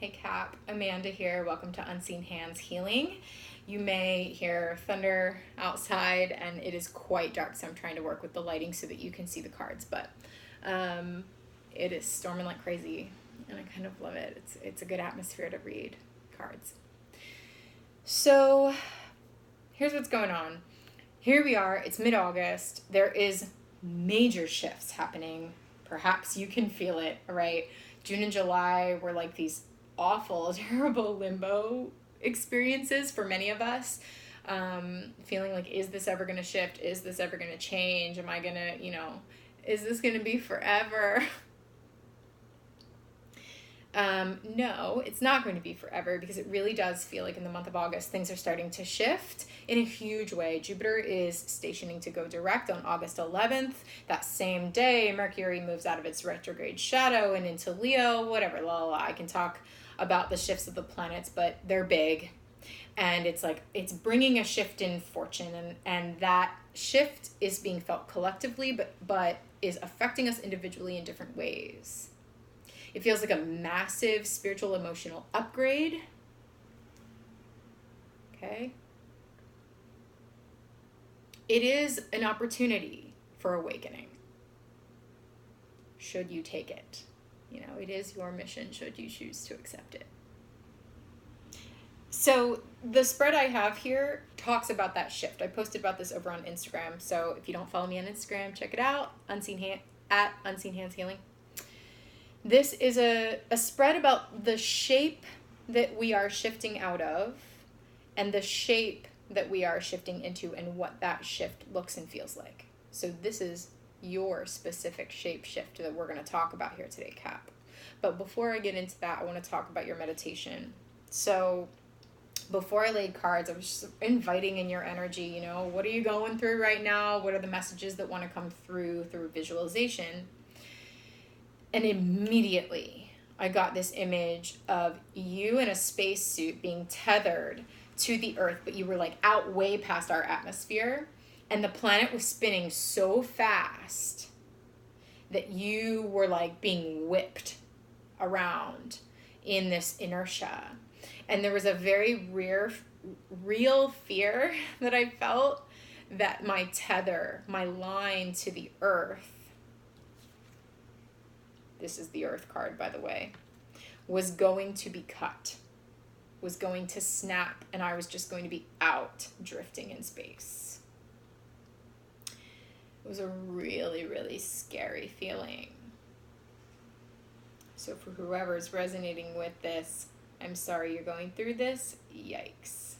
Hey Cap, Amanda here. Welcome to Unseen Hands Healing. You may hear thunder outside and it is quite dark, so I'm trying to work with the lighting so that you can see the cards, but um, it is storming like crazy and I kind of love it. It's a good atmosphere to read cards. So here's what's going on. Here we are, it's mid-August. There is major shifts happening. Perhaps you can feel it, right? June and July were like these awful, terrible limbo experiences for many of us. Feeling like, is this ever going to shift? Is this ever going to change? Am I going to, is this going to be forever? No, it's not going to be forever because it really does feel like in the month of August, things are starting to shift in a huge way. Jupiter is stationing to go direct on August 11th. That same day, Mercury moves out of its retrograde shadow and into Leo, whatever, la la la. I can talk about the shifts of the planets, but they're big. And it's like, it's bringing a shift in fortune, and that shift is being felt collectively, but is affecting us individually in different ways. It feels like a massive spiritual emotional upgrade. Okay. It is an opportunity for awakening. Should you take it? It is your mission should you choose to accept it. So the spread I have here talks about that shift. I posted about this over on Instagram. So if you don't follow me on Instagram, check it out. At Unseen Hands Healing. This is a spread about the shape that we are shifting out of and the shape that we are shifting into and what that shift looks and feels like. So this is your specific shape shift that we're going to talk about here today, Cap. But before I get into that, I want to talk about your meditation. So before I laid cards, I was just inviting in your energy, what are you going through right now? What are the messages that want to come through visualization? And immediately I got this image of you in a spacesuit being tethered to the earth, but you were like out way past our atmosphere. And the planet was spinning so fast that you were like being whipped around in this inertia. And there was a very real fear that I felt that my tether, my line to the earth, this is the earth card, by the way, was going to be cut, was going to snap, and I was just going to be out drifting in space. It was a really, really scary feeling. So for whoever's resonating with this, I'm sorry you're going through this. Yikes.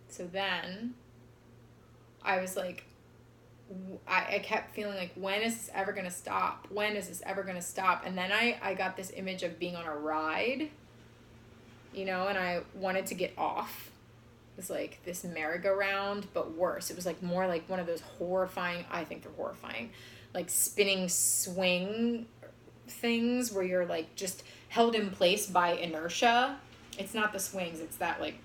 So then I was like, I kept feeling like, when is this ever going to stop? When is this ever going to stop? And then I got this image of being on a ride, and I wanted to get off. It was like this merry-go-round, but worse. It was like more like one of those horrifying, I think they're horrifying, like spinning swing things where you're like just held in place by inertia. It's not the swings, it's that like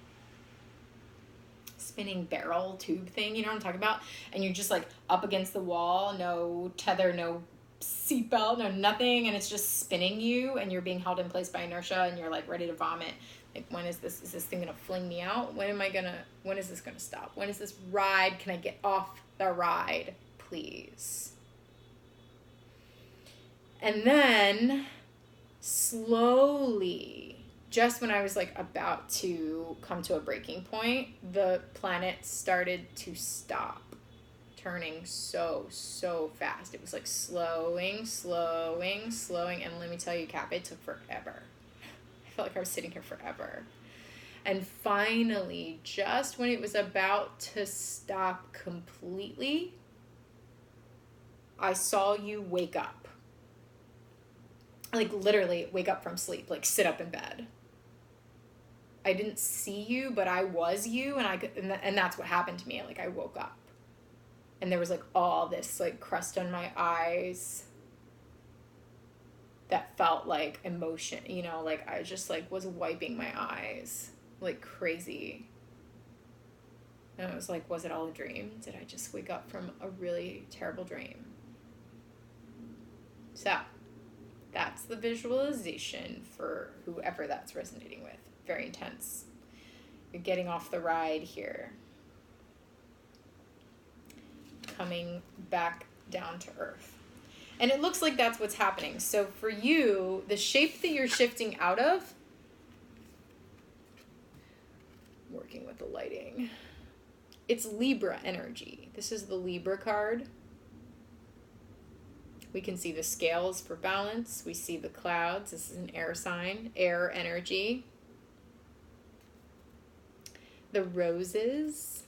spinning barrel tube thing, you know what I'm talking about? And you're just like up against the wall, no tether, no seatbelt, no nothing, and it's just spinning you and you're being held in place by inertia and you're like ready to vomit. Like, when is this thing gonna fling me out? When is this gonna stop? When is this ride? Can I get off the ride, please? And then slowly, just when I was like about to come to a breaking point, the planet started to stop turning so fast. It was like slowing. And let me tell you, Cap, it took forever. I felt like I was sitting here forever. And finally, just when it was about to stop completely, I saw you wake up. Like literally wake up from sleep, like sit up in bed. I didn't see you, but I was you, and that's what happened to me. Like, I woke up, and there was like all this like crust on my eyes that felt like emotion, like I just like was wiping my eyes like crazy. And I was like, was it all a dream? Did I just wake up from a really terrible dream? So that's the visualization for whoever that's resonating with. Very intense. You're getting off the ride here. Coming back down to earth. And it looks like that's what's happening. So for you, the shape that you're shifting out of, working with the lighting, it's Libra energy. This is the Libra card. We can see the scales for balance. We see the clouds. This is an air sign, air energy. The roses,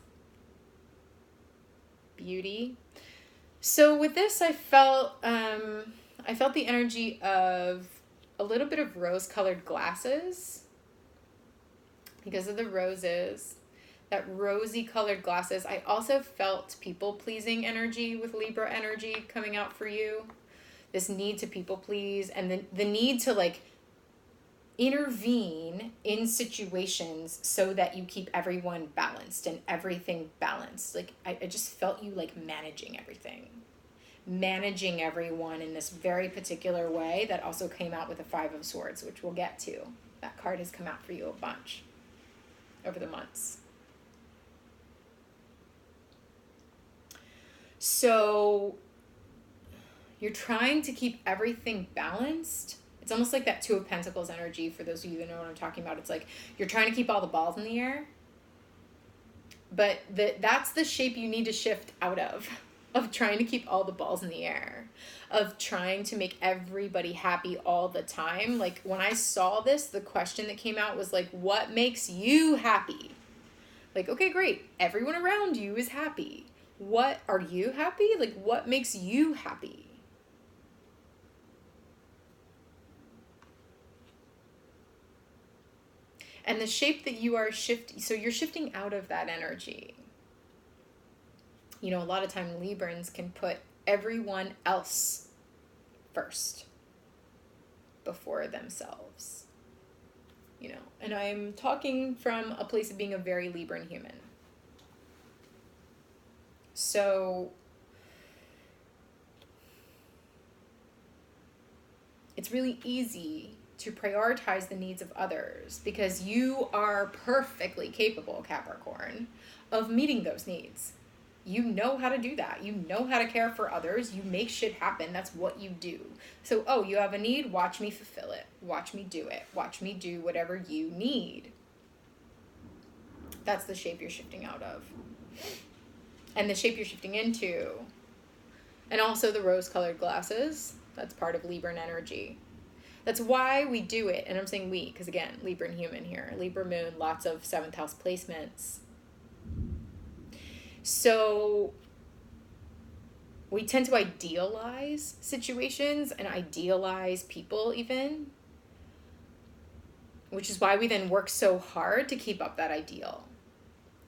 beauty. So with this, I felt the energy of a little bit of rose-colored glasses because of the roses. That rosy-colored glasses. I also felt people-pleasing energy with Libra energy coming out for you. This need to people-please and the need to like intervene in situations so that you keep everyone balanced and everything balanced. Like I just felt you like managing everything. Managing everyone in this very particular way that also came out with the Five of Swords, which we'll get to. That card has come out for you a bunch over the months. So you're trying to keep everything balanced. It's almost like that Two of Pentacles energy for those of you that know what I'm talking about. It's like you're trying to keep all the balls in the air. But that's the shape you need to shift out of trying to keep all the balls in the air, of trying to make everybody happy all the time. Like when I saw this, the question that came out was like, what makes you happy? Like, okay, great. Everyone around you is happy. What are you happy? Like, what makes you happy? And the shape that you are shifting, so you're shifting out of that energy. You know, a lot of time Librans can put everyone else first before themselves. You know, and I'm talking from a place of being a very Libran human. So it's really easy to prioritize the needs of others because you are perfectly capable, Capricorn, of meeting those needs. You know how to do that. You know how to care for others. You make shit happen. That's what you do. So, oh, you have a need? Watch me fulfill it. Watch me do it. Watch me do whatever you need. That's the shape you're shifting out of. And the shape you're shifting into. And also the rose-colored glasses. That's part of Libran energy. That's why we do it. And I'm saying we, because again, Libran human here. Libra moon, lots of 7th house placements. So we tend to idealize situations and idealize people even, which is why we then work so hard to keep up that ideal.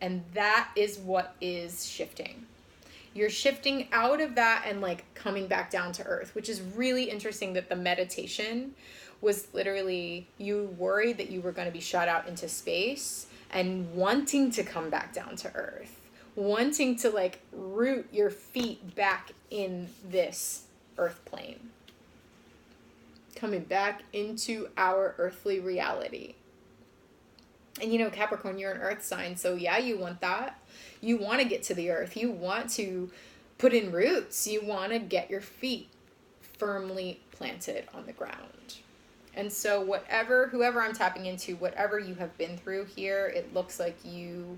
And that is what is shifting. You're shifting out of that and like coming back down to earth, which is really interesting that the meditation was literally you worried that you were going to be shot out into space and wanting to come back down to earth. Wanting to like root your feet back in this earth plane. Coming back into our earthly reality. And you know, Capricorn, you're an earth sign. So yeah, you want that. You want to get to the earth. You want to put in roots. You want to get your feet firmly planted on the ground. And so whoever I'm tapping into, whatever you have been through here, it looks like you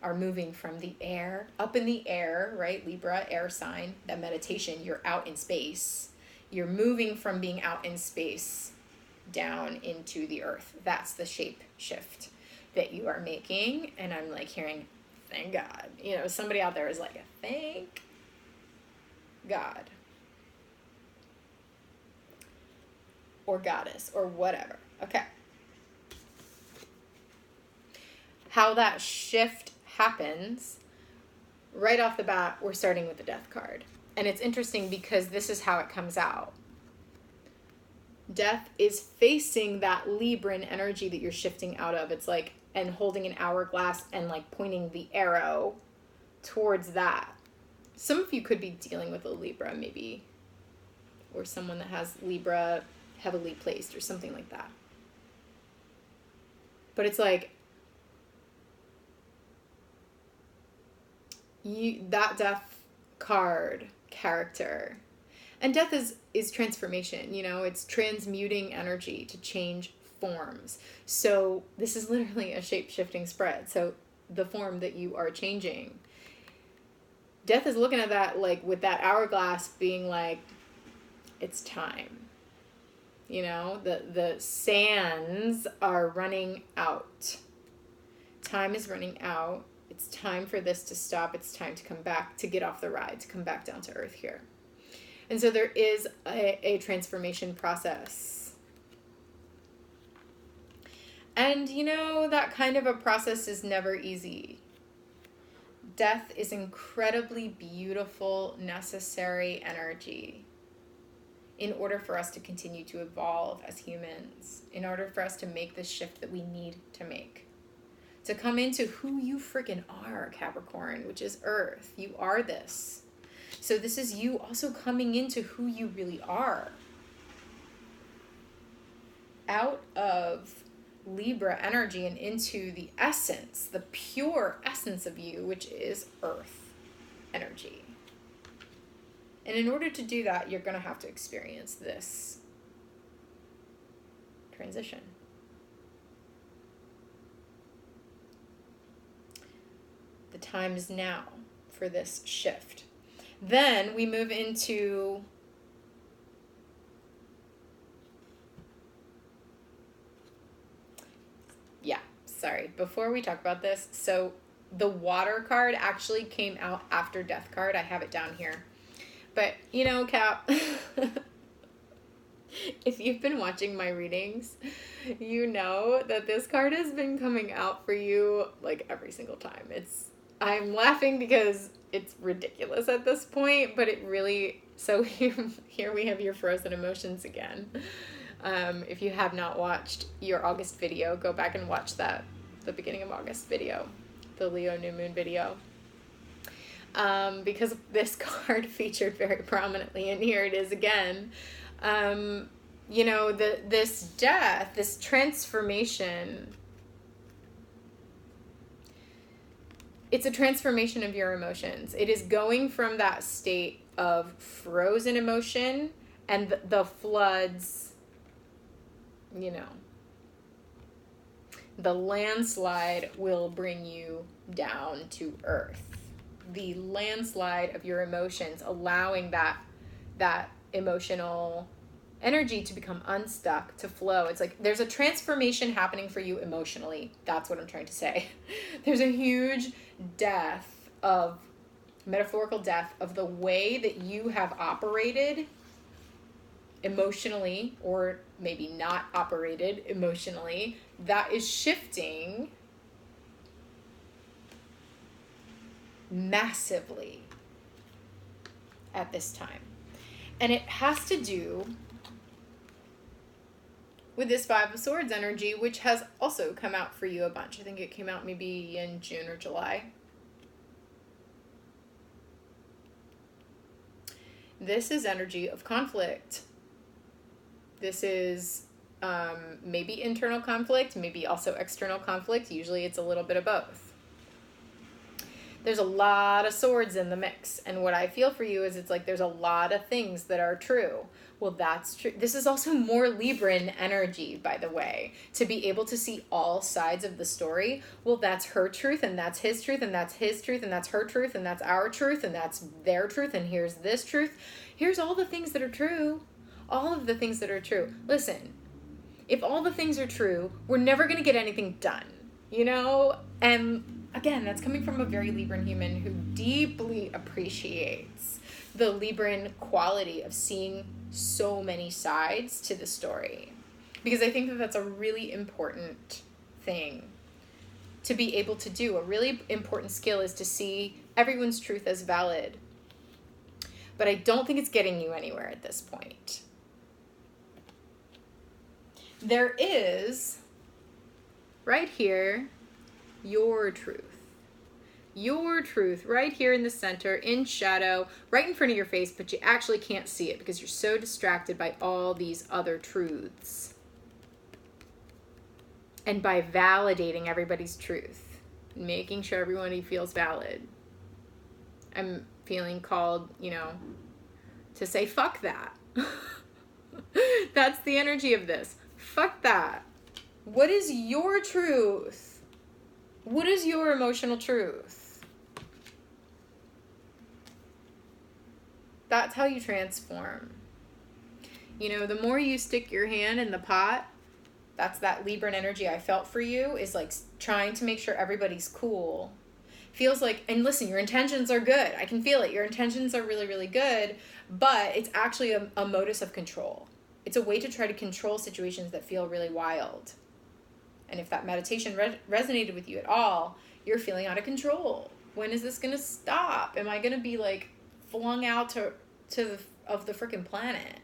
are moving from the air, up in the air, right? Libra, air sign, that meditation, you're out in space. You're moving from being out in space down into the earth. That's the shape shift that you are making. And I'm like hearing, thank God. You know, somebody out there is like, thank God. Or goddess, or whatever. Okay. How that shift happens, right off the bat, we're starting with the Death card. And it's interesting because this is how it comes out. Death is facing that Libran energy that you're shifting out of. It's like, and holding an hourglass and like pointing the arrow towards that. Some of you could be dealing with a Libra maybe or someone that has Libra heavily placed or something like that. But it's like, that death card character, and death is transformation, you know, it's transmuting energy to change forms. So this is literally a shape-shifting spread. So the form that you are changing, death is looking at that, like, with that hourglass being like, it's time. You know, the sands are running out. Time is running out. It's time for this to stop. It's time to come back, to get off the ride, to come back down to earth here. And so there is a transformation process. And, you know, that kind of a process is never easy. Death is incredibly beautiful, necessary energy in order for us to continue to evolve as humans, in order for us to make the shift that we need to make. To come into who you freaking are, Capricorn, which is Earth. You are this. So this is you also coming into who you really are. Out of Libra energy and into the essence, the pure essence of you, which is Earth energy. And in order to do that, you're going to have to experience this transition. The time is now for this shift. Then we move into before we talk about this, so the water card actually came out after death card. I have it down here. But, you know, Cap, if you've been watching my readings, you know that this card has been coming out for you like every single time. I'm laughing because it's ridiculous at this point, but it really, so here we have your frozen emotions again. If you have not watched your August video, go back and watch that, the beginning of August video, the Leo new moon video. Because this card featured very prominently, and here it is again. You know, this death, this transformation, it's a transformation of your emotions. It is going from that state of frozen emotion and the floods, you know, the landslide will bring you down to earth. The landslide of your emotions, allowing that emotional energy to become unstuck, to flow. It's like there's a transformation happening for you emotionally. That's what I'm trying to say. There's a huge metaphorical death of the way that you have operated emotionally, or maybe not operated emotionally, that is shifting massively at this time. And it has to do with this Five of Swords energy, which has also come out for you a bunch. I think it came out maybe in June or July. This is energy of conflict. This is maybe internal conflict, maybe also external conflict. Usually it's a little bit of both. There's a lot of swords in the mix. And what I feel for you is it's like there's a lot of things that are true. Well, that's true. This is also more Libran energy, by the way, to be able to see all sides of the story. Well, that's her truth, and that's his truth, and that's his truth, and that's her truth, and that's our truth, and that's their truth, and here's this truth. Here's all the things that are true. All of the things that are true. Listen, if all the things are true, we're never going to get anything done, you know? And again, that's coming from a very Libran human who deeply appreciates the Libran quality of seeing so many sides to the story. Because I think that that's a really important thing to be able to do. A really important skill is to see everyone's truth as valid. But I don't think it's getting you anywhere at this point. There is, right here, your truth. your truth right here in the center, in shadow, right in front of your face, but you actually can't see it because you're so distracted by all these other truths. And by validating everybody's truth, making sure everybody feels valid. I'm feeling called, to say, fuck that. That's the energy of this. Fuck that. What is your truth? What is your emotional truth? That's how you transform. The more you stick your hand in the pot, that's that Libran energy I felt for you, is like trying to make sure everybody's cool. Feels like, and listen, your intentions are good. I can feel it. Your intentions are really, really good, but it's actually a modus of control. It's a way to try to control situations that feel really wild. And if that meditation resonated with you at all, you're feeling out of control. When is this going to stop? Am I going to be like flung out to the freaking planet?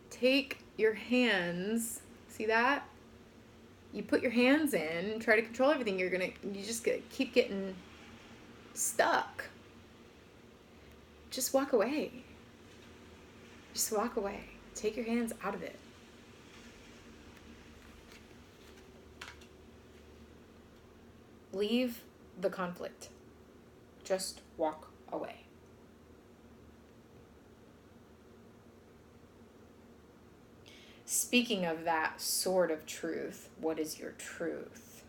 Take your hands, see that? You put your hands in and try to control everything. You just keep getting stuck. Just walk away. Just walk away. Take your hands out of it. Leave the conflict. Just walk away. Speaking of that sort of truth, what is your truth?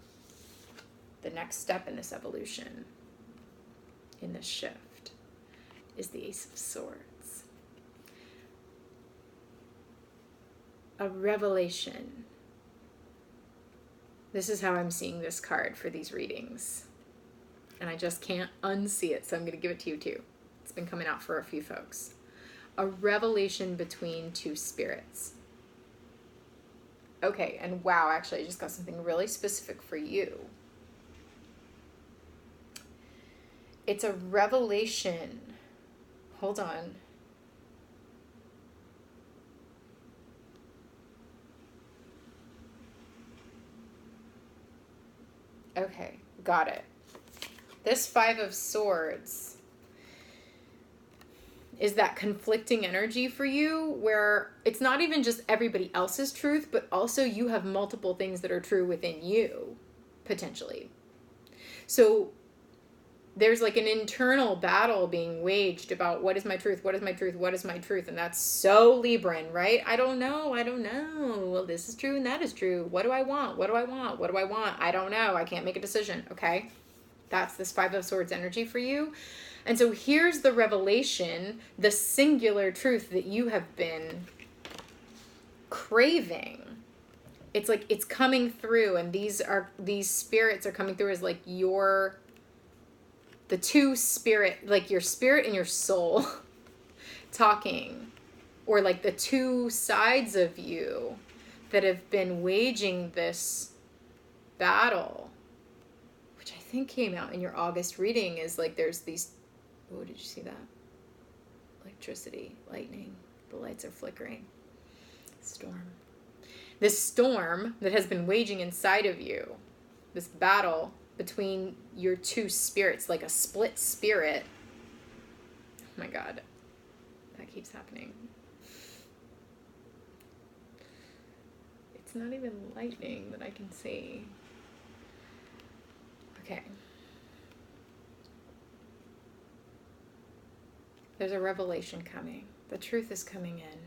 The next step in this evolution, in this shift, is the Ace of Swords. A revelation. This is how I'm seeing this card for these readings. And I just can't unsee it, so I'm going to give it to you too. It's been coming out for a few folks. A revelation between two spirits. Okay, and wow, actually I just got something really specific for you. It's a revelation. Hold on. Okay, got it. This Five of Swords is that conflicting energy for you where it's not even just everybody else's truth, but also you have multiple things that are true within you, potentially. So there's like an internal battle being waged about what is my truth, what is my truth, what is my truth, and that's so Libran, right? I don't know. Well, this is true and that is true. What do I want? What do I want? What do I want? I don't know. I can't make a decision, okay? That's this Five of Swords energy for you. And so here's the revelation, the singular truth that you have been craving. It's like it's coming through, and these spirits are coming through as like the two spirit, like your spirit and your soul talking, or like the two sides of you that have been waging this battle, which I think came out in your August reading, is like there's these, oh, did you see that? Electricity, lightning, the lights are flickering. Storm. This storm that has been waging inside of you, this battle between your two spirits, like a split spirit. Oh my God, that keeps happening. It's not even lightning that I can see. Okay. There's a revelation coming. The truth is coming in.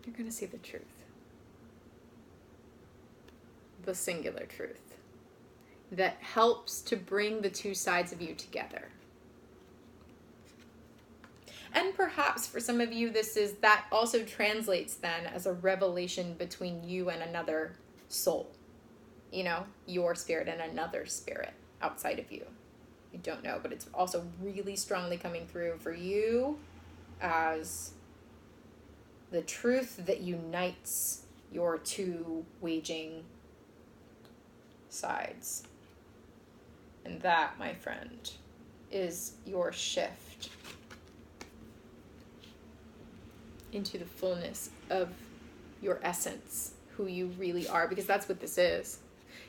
You're going to see the truth. The singular truth that helps to bring the two sides of you together. And perhaps for some of you, that also translates then as a revelation between you and another soul. Your spirit and another spirit outside of you. I don't know, but it's also really strongly coming through for you as the truth that unites your two waging sides. And that, my friend, is your shift into the fullness of your essence, who you really are, because that's what this is.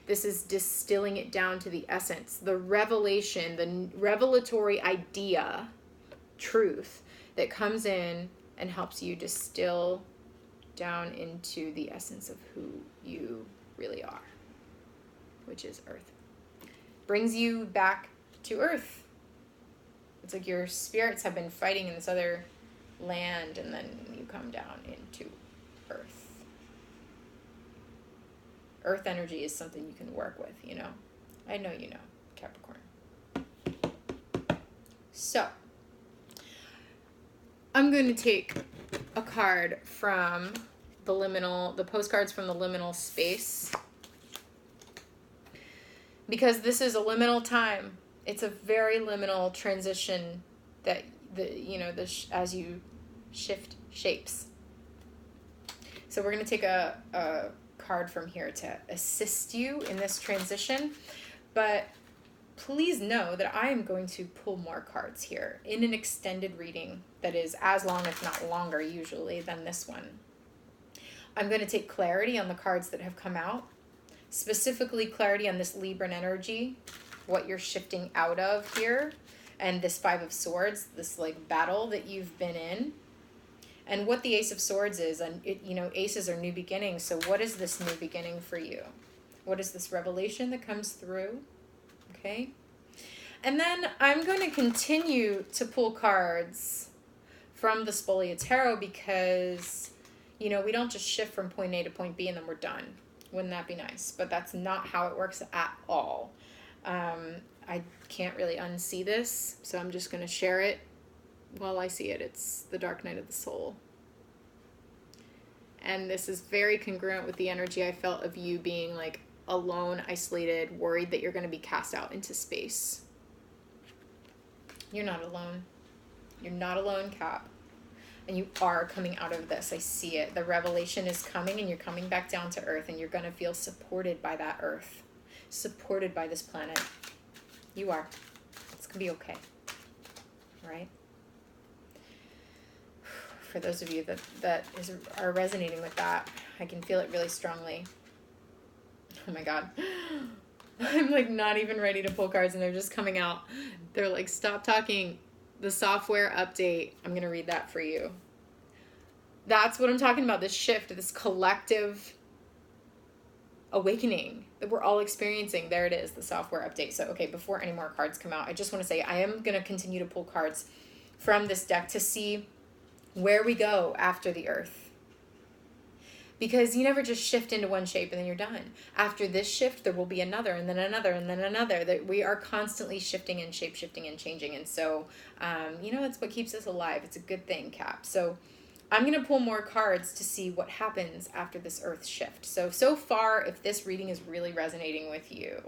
This is distilling it down to the essence, the revelation, the revelatory idea, truth that comes in and helps you distill down into the essence of who you really are, which is earth. Brings you back to earth. It's like your spirits have been fighting in this other land, and then you come down into earth. Earth energy is something you can work with, you know. I know you know, Capricorn. So, I'm going to take a card from the postcards from the liminal space, because this is a liminal time. It's a very liminal transition that as you shift shapes. So we're going to take a card from here to assist you in this transition, but please know that I am going to pull more cards here in an extended reading that is as long, if not longer, usually, than this one. I'm going to take clarity on the cards that have come out, specifically clarity on this Libran energy, what you're shifting out of here, and this Five of Swords, this like battle that you've been in, and what the Ace of Swords is. And aces are new beginnings. So what is this new beginning for you? What is this revelation that comes through? Okay. And then I'm going to continue to pull cards from the Spolia Tarot, because, we don't just shift from point A to point B and then we're done. Wouldn't that be nice? But that's not how it works at all. I can't really unsee this, so I'm just going to share it while I see it. It's the Dark Night of the Soul. And this is very congruent with the energy I felt of you being like alone, isolated, worried that you're going to be cast out into space. You're not alone. You're not alone, Cap. And you are coming out of this. I see it. The revelation is coming, and you're coming back down to earth, and you're going to feel supported by that earth, supported by this planet. You are. It's going to be okay. All right? For those of you that are resonating with that, I can feel it really strongly. Oh my God. I'm like not even ready to pull cards, and they're just coming out. They're like, stop talking. The software update. I'm going to read that for you. That's what I'm talking about. This shift, this collective awakening that we're all experiencing. There it is, the software update. So, okay, before any more cards come out, I just want to say I am going to continue to pull cards from this deck to see where we go after the earth. Because you never just shift into one shape and then you're done. After this shift, there will be another, and then another, and then another. That we are constantly shifting and shape-shifting and changing. And so, it's what keeps us alive. It's a good thing, Cap. So I'm going to pull more cards to see what happens after this earth shift. So far, if this reading is really resonating with you,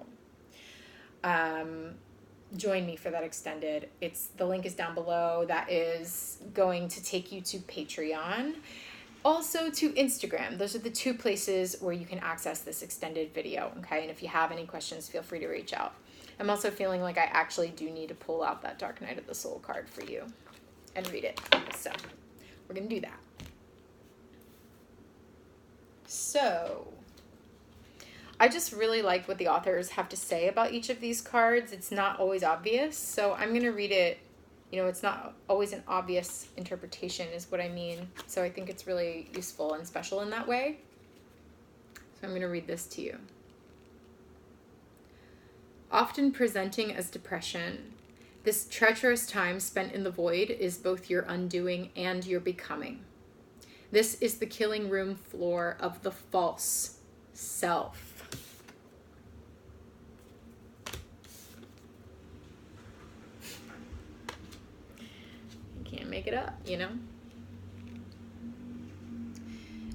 join me for that extended. The link is down below. That is going to take you to Patreon. Also to Instagram. Those are the two places where you can access this extended video, okay? And if you have any questions, feel free to reach out. I'm also feeling like I actually do need to pull out that Dark Night of the Soul card for you and read it. So we're going to do that. So I just really like what the authors have to say about each of these cards. It's not always obvious, so I'm going to read it. It's not always an obvious interpretation is what I mean. So I think it's really useful and special in that way. So I'm going to read this to you. Often presenting as depression, this treacherous time spent in the void is both your undoing and your becoming. This is the killing room floor of the false self. Can't make it up,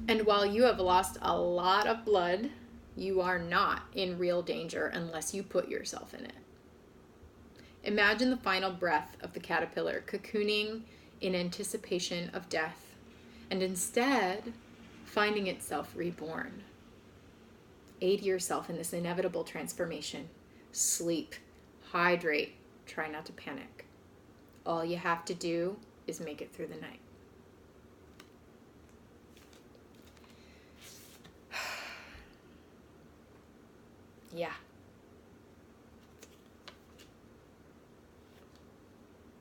And while you have lost a lot of blood, you are not in real danger unless you put yourself in it. Imagine the final breath of the caterpillar cocooning in anticipation of death, and instead finding itself reborn. Aid yourself in this inevitable transformation. Sleep, hydrate, try not to panic. All you have to do is make it through the night. Yeah.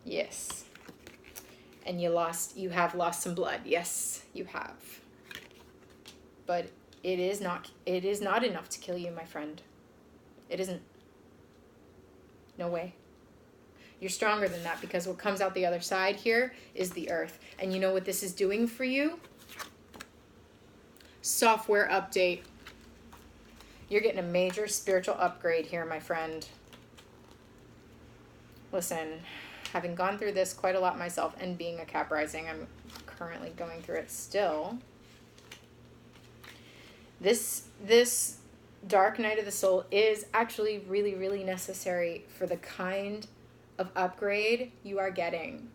Yes. And you have lost some blood. Yes, you have. But it is not enough to kill you, my friend. It isn't. No way. You're stronger than that, because what comes out the other side here is the earth. And you know what this is doing for you? Software update. You're getting a major spiritual upgrade here, my friend. Listen, having gone through this quite a lot myself, and being a Cap rising, I'm currently going through it still. This dark night of the soul is actually really, really necessary for the kind of upgrade you are getting.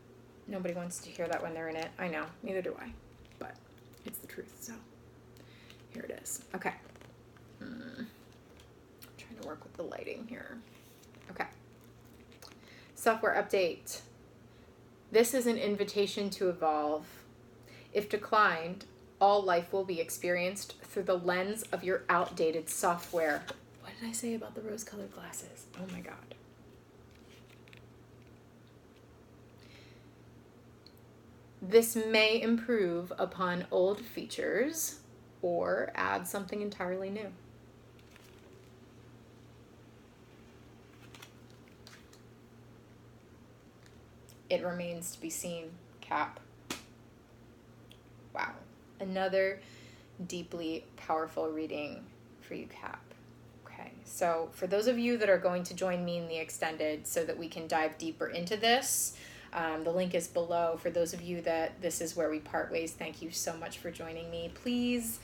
Nobody wants to hear that when they're in it. I know, neither do I, but it's the truth. So here it is. Okay. I'm trying to work with the lighting here. Okay. Software update. This is an invitation to evolve. If declined, all life will be experienced through the lens of your outdated software. What did I say about the rose-colored glasses? Oh my God. This may improve upon old features or add something entirely new. It remains to be seen, Cap. Wow. Another deeply powerful reading for you, Cap. Okay, so for those of you that are going to join me in the extended so that we can dive deeper into this, the link is below. For those of you that this is where we part ways, thank you so much for joining me. Please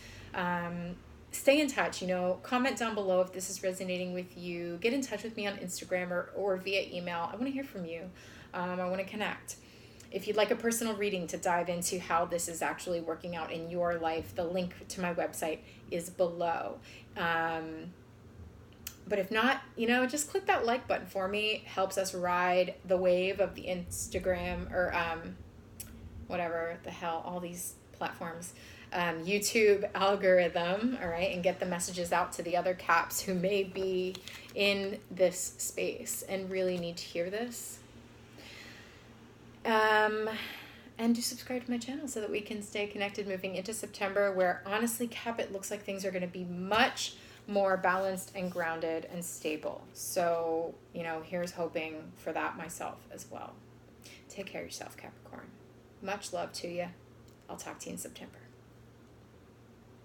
stay in touch, comment down below if this is resonating with you. Get in touch with me on Instagram or via email. I want to hear from you. I want to connect. If you'd like a personal reading to dive into how this is actually working out in your life, the link to my website is below. But if not, just click that like button for me. It helps us ride the wave of the Instagram or whatever the hell, all these platforms, YouTube algorithm, all right, and get the messages out to the other Caps who may be in this space and really need to hear this. And do subscribe to my channel so that we can stay connected moving into September, where honestly, Cap, it looks like things are going to be much more balanced and grounded and stable. So, here's hoping for that myself as well. Take care of yourself, Capricorn. Much love to you. I'll talk to you in September.